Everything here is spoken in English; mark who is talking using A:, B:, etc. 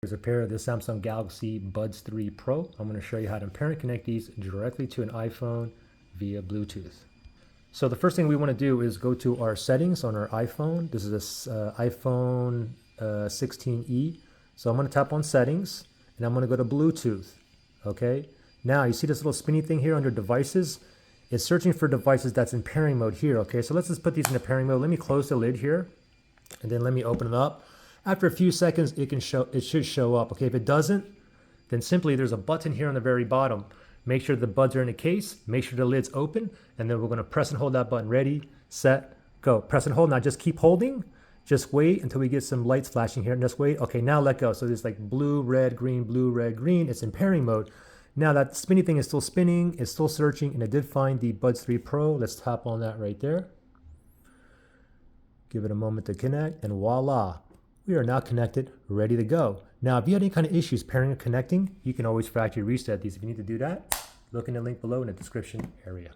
A: Here's a pair of the Samsung Galaxy Buds 3 Pro. I'm going to show you how to parent connect these directly to an iPhone via Bluetooth. So the first thing we want to do is go to our settings on our iPhone. This is this iPhone 16e. So I'm going to tap on settings and I'm going to go to Bluetooth. Okay. Now you see this little spinny thing here under devices. It's searching for devices that's in pairing mode here. Okay. So let's just put these in the pairing mode. Let me close the lid here and then let me open it up. After a few seconds, it should show up. Okay, if it doesn't, then simply there's a button here on the very bottom. Make sure the buds are in the case, make sure the lid's open, and then we're gonna press and hold that button. Ready, set, go. Press and hold, now just keep holding. Just wait until we get some lights flashing here, and just wait. Okay, now let go. So there's like blue, red, green. It's in pairing mode. Now that spinny thing is still spinning, it's still searching, and it did find the Buds 3 Pro. Let's tap on that right there. Give it a moment to connect, and voila. We are now connected, ready to go. Now, if you had any kind of issues pairing or connecting, you can always factory reset these. If you need to do that, look in the link below in the description area.